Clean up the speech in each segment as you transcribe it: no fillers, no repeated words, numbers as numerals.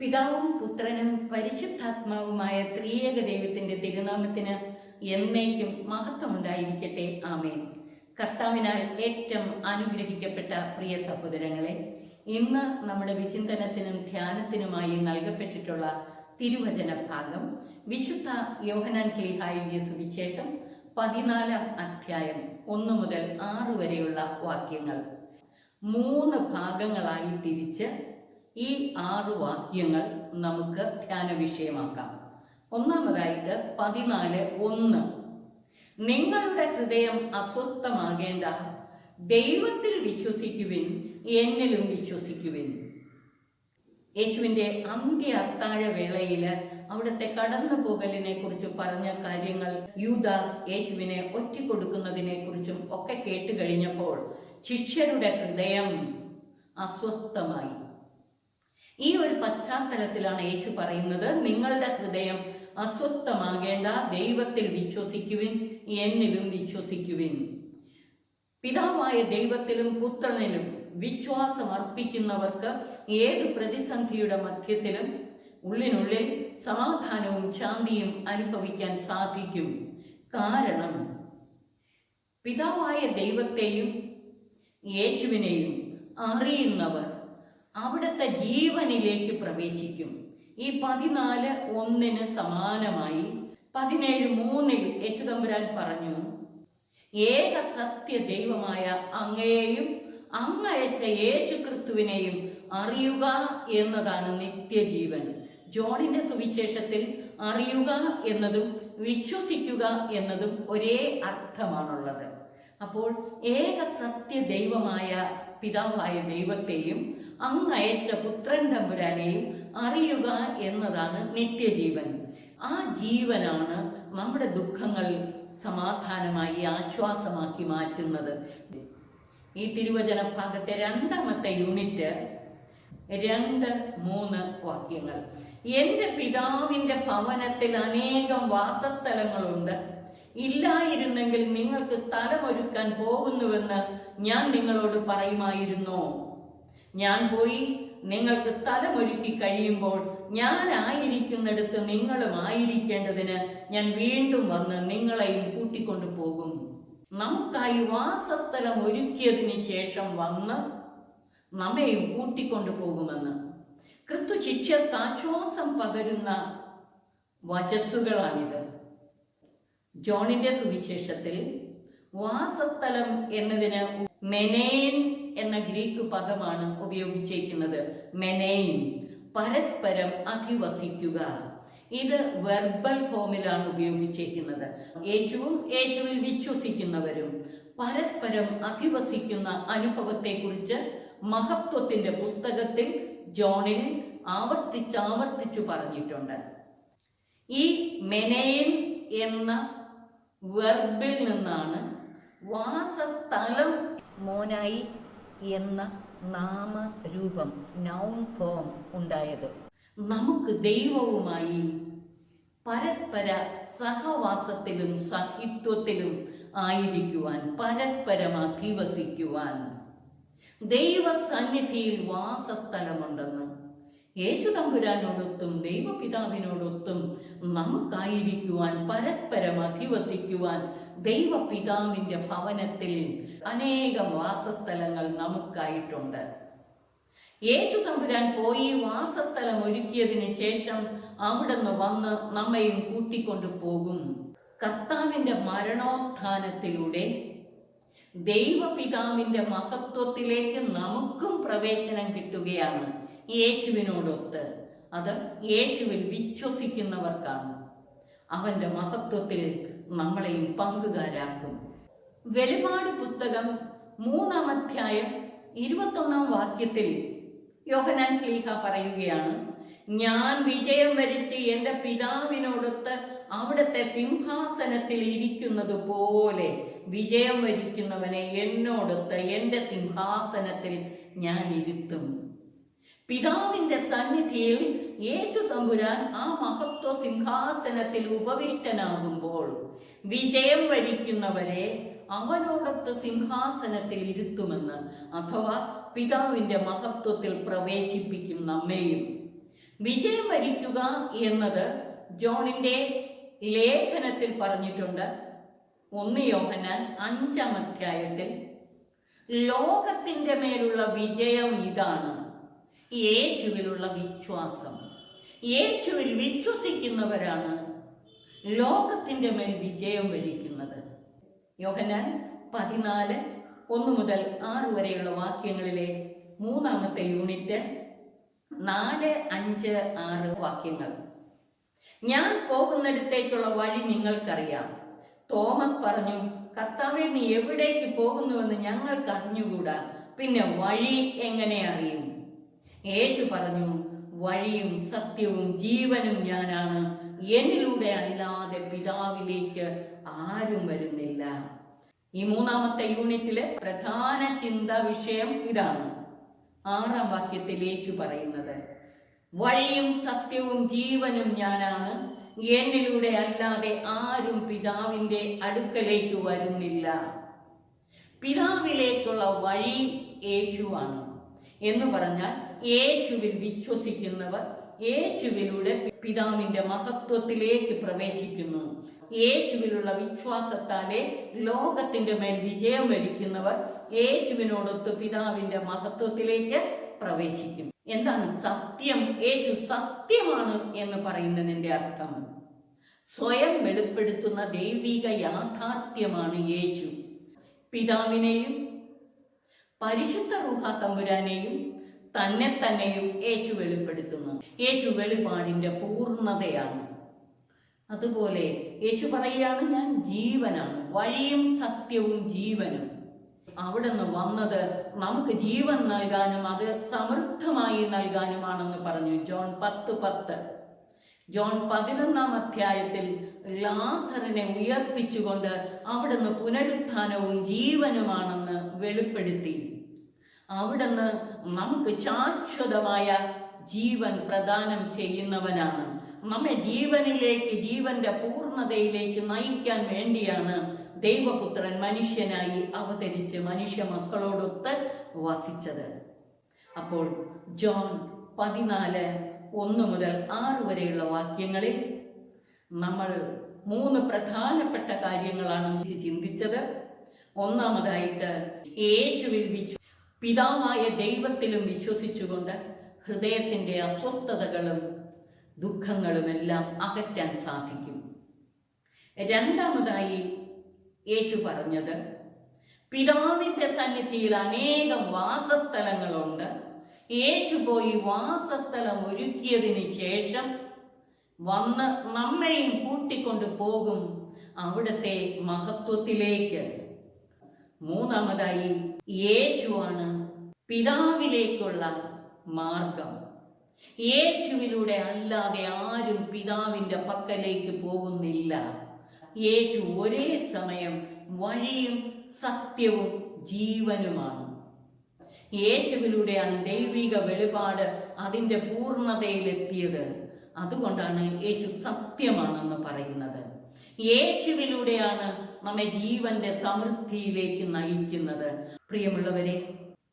പിതാവും പുത്രനും പരിശുദ്ധാത്മാവുമായ ത്രിയേക ദൈവത്തിന്റെ തിരുനാമത്തിന് എന്നേക്കും മഹത്വമുണ്ടായിരിക്കട്ടെ. ആമേൻ. കർത്താവിനാൽ ഏറ്റവും അനുഗ്രഹിക്കപ്പെട്ട പ്രിയ സഹോദരങ്ങളെ, ഇന്ന് നമ്മുടെ വിചിന്തനത്തിനും ധ്യാനത്തിനുമായി നൽകപ്പെട്ടിട്ടുള്ള തിരുവചന ഭാഗം വിശുദ്ധ യോഹന്നാൻ ശ്ലീഹാ എഴുതിയ സുവിശേഷം 14-ാം അധ്യായം 1 മുതൽ 6 വരെയുള്ള വാക്യങ്ങൾ. 3 ഭാഗങ്ങളായി തിരിച്ച് ഈ 6 വാക്യങ്ങൾ നമുക്ക് ധ്യാന വിഷയമാക്കാം. ഒന്നാമതായിട്ട് 14:1, നിങ്ങളുടെ ഹൃദയം അസ്വസ്ഥമാകേണ്ട, ദൈവത്തിൽ വിശ്വസിക്കുവിൻ, എന്നിലും വിശ്വസിക്കുവിൻ. യേശുവിൻ്റെ അന്ത്യ അത്താഴ വേളയില് അവിടുത്തെ കടന്നു പോകലിനെ കുറിച്ച് പറഞ്ഞ കാര്യങ്ങൾ, യൂദാസ് യേശുവിനെ ഒറ്റിക്കൊടുക്കുന്നതിനെ കുറിച്ചും ഒക്കെ കേട്ട് കഴിഞ്ഞപ്പോൾ ശിഷ്യരുടെ ഹൃദയം അസ്വസ്ഥമായി. ഈ ഒരു പശ്ചാത്തലത്തിലാണ് യേശു പറയുന്നത്, നിങ്ങളുടെ ഹൃദയം അസ്വസ്ഥമാകേണ്ട, ദൈവത്തിൽ വിശ്വസിക്കുവിൻ, എന്നിലും വിശ്വസിക്കുവിൻ. പിതാവായ ദൈവത്തിലും പുത്രനിലും വിശ്വാസം അർപ്പിക്കുന്നവർക്ക് ഏത് പ്രതിസന്ധിയുടെ മധ്യത്തിലും ഉള്ളിനുള്ളിൽ സമാധാനവും ശാന്തിയും അനുഭവിക്കാൻ സാധിക്കും. കാരണം പിതാവായ ദൈവത്തെയും യേശുവിനെയും അറിയുന്നവർ അവിടുത്തെ ജീവനിലേക്ക് പ്രവേശിക്കും. ഈ 14:1 സമാനമായി 17:3 യേശുതമ്പുരാൻ പറഞ്ഞു, ഏക സത്യ ദൈവമായ അങ്ങയെയും അങ്ങയച്ച യേശു ക്രിസ്തുവിനെയും അറിയുക എന്നതാണ് നിത്യജീവൻ. ജോണിന്റെ സുവിശേഷത്തിൽ അറിയുക എന്നതും വിശ്വസിക്കുക എന്നതും ഒരേ അർത്ഥമാണുള്ളത്. അപ്പോൾ ഏക സത്യ ദൈവമായ പിതാവായ ദൈവത്തെയും അങ്ങയച്ച പുത്രൻ തമ്പുരാനെയും അറിയുക എന്നതാണ് നിത്യജീവൻ. ആ ജീവനാണ് നമ്മുടെ ദുഃഖങ്ങൾ സമാധാനമായി ആശ്വാസമാക്കി മാറ്റുന്നത്. ഈ തിരുവചന ഭാഗത്തെ 2ാമത്തെ യൂണിറ്റ് 2-3 വാക്യങ്ങൾ. എൻ്റെ പിതാവിൻ്റെ ഭവനത്തിൽ അനേകം വാസസ്ഥലങ്ങളുണ്ട്, ഇല്ലായിരുന്നെങ്കിൽ നിങ്ങൾക്ക് സ്ഥലമൊരുക്കാൻ പോകുന്നുവെന്ന് ഞാൻ നിങ്ങളോട് പറയുമായിരുന്നോ? ഞാൻ പോയി നിങ്ങൾക്ക് സ്ഥലമൊരുക്കി കഴിയുമ്പോൾ ഞാൻ ആയിരിക്കുന്നിടത്ത് നിങ്ങളും ആയിരിക്കേണ്ടതിന് ഞാൻ വീണ്ടും വന്ന് നിങ്ങളെയും കൂട്ടിക്കൊണ്ടു പോകും. നമുക്കായി വാസസ്ഥലം ഒരുക്കിയതിന് ശേഷം വന്ന് നമ്മെയും കൂട്ടിക്കൊണ്ടു പോകുമെന്ന് ക്രിസ്തു ശിഷ്യർക്ക് ആശ്വാസം പകരുന്ന വചസ്സുകളാണിത്. ജോണിന്റെ സുവിശേഷത്തിൽ വാസസ്ഥലം എന്നതിന് മെനേൻ എന്ന ഗ്രീക്ക് പദമാണ് ഉപയോഗിച്ചിരിക്കുന്നത്. മെനേൻ, പരസ്പരം അധിവസിക്കുക. ഇത് വെർബൽ ഫോമിലാണ് ഉപയോഗിച്ചിരിക്കുന്നത്. യേശുവും യേശുവിൽ വിശ്വസിക്കുന്നവരും പരസ്പരം അധിവസിക്കുന്ന അനുഭവത്തെക്കുറിച്ച് മഹത്വത്തിന്റെ പുസ്തകത്തിൽ ജോണിൽ ആവർത്തിച്ചു പറഞ്ഞിട്ടുണ്ട്. ഈ മെനേൻ എന്ന വെർബിൽ നിന്നാണ് വാസസ്ഥലം മോനായി എന്ന നാമരൂപം, നൗൺ ഫോം ഉണ്ടായത്. നമുക്ക് ദൈവവുമായി പരസ്പര സഹവാസത്തിലും സഹിത്വത്തിലും ആയിരിക്കുവാൻ, പരസ്പരം അധിവസിക്കുവാൻ ദൈവ സന്നിധിയിൽ വാസസ്ഥലമുണ്ടെന്ന് യേശു തമ്പുരാനോടൊത്തും ദൈവപിതാവിനോടൊത്തും നമുക്കായിരിക്കുവാൻ, പരസ്പരം അധിവസിക്കുവാൻ ദൈവപിതാവിൻ്റെ ഭവനത്തിൽ അനേകം വാസസ്ഥലങ്ങൾ നമുക്കായിട്ടുണ്ട്. യേശു തമ്പുരാൻ പോയി വാസസ്ഥലം ഒരുക്കിയതിന് ശേഷം അവിടുന്ന് വന്ന് നമ്മയും കൂട്ടിക്കൊണ്ടു പോകും. കർത്താവിൻ്റെ മരണോത്ഥാനത്തിലൂടെ ദൈവപിതാവിൻ്റെ മഹത്വത്തിലേക്ക് നമുക്കും പ്രവേശനം കിട്ടുകയാണ് യേശുവിനോടൊത്ത്. അത് യേശുവിൽ വിശ്വസിക്കുന്നവർക്കാണ്. അവൻ്റെ മഹത്വത്തിൽ നമ്മളെയും പങ്കുകാരാക്കും. വെളിപാട് പുസ്തകം 3-ാം അധ്യായം 21-ാം വാക്യത്തിൽ യോഹന്നാൻ ശ്ലീഹാ പറയുകയാണ്, ഞാൻ വിജയം വരിച്ച് എൻ്റെ പിതാവിനോടൊത്ത് അവിടുത്തെ സിംഹാസനത്തിൽ ഇരിക്കുന്നത് പോലെ വിജയം വരിക്കുന്നവനെ എന്നോടൊത്ത് എൻ്റെ സിംഹാസനത്തിൽ ഞാൻ ഇരുത്തും. പിതാവിൻ്റെ സന്നിധിയിൽ യേശു തമ്പുരാൻ ആ മഹത്വ സിംഹാസനത്തിൽ ഉപവിഷ്ടനാകുമ്പോൾ വിജയം വരിക്കുന്നവരെ അവനോടൊത്ത് സിംഹാസനത്തിൽ ഇരുത്തുമെന്ന്, അഥവാ പിതാവിൻ്റെ മഹത്വത്തിൽ പ്രവേശിപ്പിക്കും നമ്മെയും. വിജയം വരിക്കുക എന്നത് ജോണിന്റെ ലേഖനത്തിൽ പറഞ്ഞിട്ടുണ്ട്. 1 യോഹന്നാൻ 5-ാം അധ്യായത്തിൽ ലോകത്തിന്റെ മേലുള്ള വിജയം ഇതാണ്, യേശുവിലുള്ള വിശ്വാസം. യേശുവിൽ വിശ്വസിക്കുന്നവരാണ് ലോകത്തിന്റെ മേൽ വിജയം വരിക്കുന്നത്. യോഹന്നാൻ 14:1 മുതൽ 6 വരെയുള്ള വാക്യങ്ങളിലെ 3-ാമത്തെ യൂണിറ്റ്, 4, 5, 6 വാക്യങ്ങൾ. ഞാൻ പോകുന്നിടത്തേക്കുള്ള വഴി നിങ്ങൾക്കറിയാം. തോമസ് പറഞ്ഞു, കർത്താവേ, നീ എവിടേക്ക് പോകുന്നുവെന്ന് ഞങ്ങൾക്ക് അറിഞ്ഞുകൂടാ, പിന്നെ വഴി എങ്ങനെ അറിയും? യേശു പറഞ്ഞു, വഴിയും സത്യവും ജീവനും ഞാനാണ്, എന്നിലൂടെ അല്ലാതെ പിതാവിലേക്ക് ആരും വരുന്നില്ല. ഈ 3-ാമത്തെ യൂണിറ്റിലെ പ്രധാന ചിന്താ വിഷയം ഇതാണ്. 6-ാം വാക്യത്തിൽ യേശു പറയുന്നത്, വഴിയും സത്യവും ജീവനും ഞാനാണ്, എന്നിലൂടെ അല്ലാതെ ആരും പിതാവിന്റെ അടുക്കലേക്ക് വരുന്നില്ല. പിതാവിലേക്കുള്ള വഴി യേശുവാണ് എന്ന് പറഞ്ഞാൽ, യേശുവിൽ വിശ്വസിക്കുന്നവർ യേശുവിലൂടെ പിതാവിന്റെ മഹത്വത്തിലേക്ക് പ്രവേശിക്കുന്നു. യേശുവിലുള്ള വിശ്വാസത്താലെ ലോകത്തിന്റെ മേൽ വിജയം വരിക്കുന്നവർ യേശുവിനോടൊത്ത് പിതാവിന്റെ മഹത്വത്തിലേക്ക് പ്രവേശിക്കും. എന്താണ് സത്യം? യേശു സത്യമാണ് എന്ന് പറയുന്നതിന്റെ അർത്ഥം സ്വയം വെളിപ്പെടുത്തുന്ന ദൈവിക യാഥാർത്ഥ്യമാണ് യേശു. പിതാവിനെയും പരിശുദ്ധ റൂഹ തമ്പുരാനെയും തന്നെ തന്നെയും യേശു വെളിപ്പെടുത്തുന്നു. യേശു വെളിപാടിന്റെ പൂർണ്ണതയാണ്. അതുപോലെ യേശു പറയുകയാണ്, ഞാൻ ജീവനാണ്, വഴിയും സത്യവും ജീവനും. അവിടെ നിന്ന് വന്നത് നമുക്ക് ജീവൻ നൽകാനും അത് സമൃദ്ധമായി നൽകാനുമാണെന്ന് പറഞ്ഞു. ജോൺ 10:10. ജോൺ 11-ാം അധ്യായത്തിൽ ലാസറിനെ ഉയർപ്പിച്ചുകൊണ്ട് അവിടുന്ന് പുനരുത്ഥാനവും ജീവനുമാണെന്ന് വെളിപ്പെടുത്തി. അവിടുന്ന് നമുക്ക് ശാശ്വതമായ ജീവൻ പ്രദാനം ചെയ്യുന്നവനാണ്. നമ്മെ ജീവനിലേക്ക്, ജീവന്റെ പൂർണ്ണതയിലേക്ക് നയിക്കാൻ വേണ്ടിയാണ് ദൈവപുത്രൻ മനുഷ്യനായി അവതരിച്ച് മനുഷ്യ മക്കളോടൊത്ത് വസിച്ചത്. അപ്പോൾ ജോൺ 14:1 മുതൽ 6 വരെയുള്ള വാക്യങ്ങളിൽ നമ്മൾ 3 പ്രധാനപ്പെട്ട കാര്യങ്ങളാണ് ചിന്തിച്ചത്. ഒന്നാമതായിട്ട്, യേശുവിൽ പിതാവായ ദൈവത്തിലും വിശ്വസിച്ചുകൊണ്ട് ഹൃദയത്തിന്റെ അസ്വസ്ഥതകളും ദുഃഖങ്ങളുമെല്ലാം അകറ്റാൻ സാധിക്കും. രണ്ടാമതായി യേശു പറഞ്ഞത്, പിതാവിന്റെ സന്നിധിയിൽ അനേകം വാസസ്ഥലങ്ങളുണ്ട്. യേശു പോയി വാസസ്ഥലം ഒരുക്കിയതിന് ശേഷം വന്ന് നമ്മെയും കൂട്ടിക്കൊണ്ടു പോകും അവിടുത്തെ മഹത്വത്തിലേക്ക്. മൂന്നാമതായി, യേശുവാണ് പിതാവിലേക്കുള്ള മാർഗം. യേശുവിലൂടെ അല്ലാതെ ആരും പിതാവിന്റെ പക്കലേക്ക് പോകുന്നില്ല. യേശു ഒരേ സമയം വഴിയും സത്യവും ജീവനുമാണ്. യേശുവിലൂടെയാണ് ദൈവിക വെളിപാട് അതിൻ്റെ പൂർണ്ണതയിലെത്തിയത്. അതുകൊണ്ടാണ് യേശു സത്യമാണെന്ന് പറയുന്നത്. യേശുവിലൂടെയാണ് നമ്മെ ജീവന്റെ സമൃദ്ധിയിലേക്ക് നയിക്കുന്നത്. പ്രിയമുള്ളവരെ,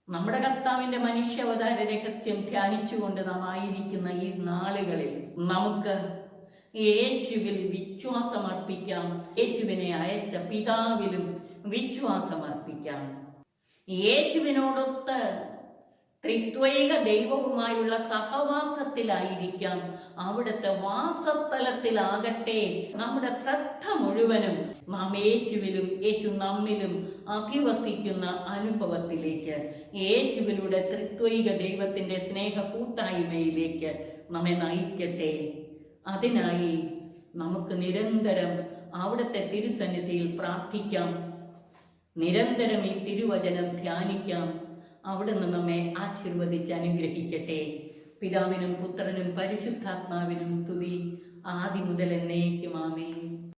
നമ്മുടെ കർത്താവിന്റെ മനുഷ്യാവതാര രഹസ്യം ധ്യാനിച്ചുകൊണ്ട് നാം ആയിരിക്കുന്ന ഈ നാളുകളിൽ നമുക്ക് യേശുവിൽ വിശ്വാസമർപ്പിക്കാം. യേശുവിനെ അയച്ച പിതാവിലും വിശ്വാസമർപ്പിക്കാം. യേശുവിനോടൊത്ത് ത്രിത്വൈക ദൈവവുമായുള്ള സഹവാസത്തിലായിരിക്കാം. അവിടുത്തെ വാസസ്ഥലത്തിലാകട്ടെ നമ്മുടെ ശ്രദ്ധ മുഴുവനും നാം യേശുവിലും യേശു നമ്മിലും അധിവസിക്കുന്ന അനുഭവത്തിലേക്ക്, യേശുവിലൂടെ ത്രിത്വൈക ദൈവത്തിന്റെ സ്നേഹ കൂട്ടായ്മയിലേക്ക് നമ്മെ നയിക്കട്ടെ. അതിനായി നമുക്ക് നിരന്തരം അവിടുത്തെ തിരുസന്നിധിയിൽ പ്രാർത്ഥിക്കാം. നിരന്തരം ഈ തിരുവചനം ധ്യാനിക്കാം. അവിടുന്ന് നമ്മെ ആശീർവദിച്ച് അനുഗ്രഹിക്കട്ടെ. പിതാവിനും പുത്രനും പരിശുദ്ധാത്മാവിനും സ്തുതി, ആദി മുതൽ എന്നേക്കും. ആമേൻ.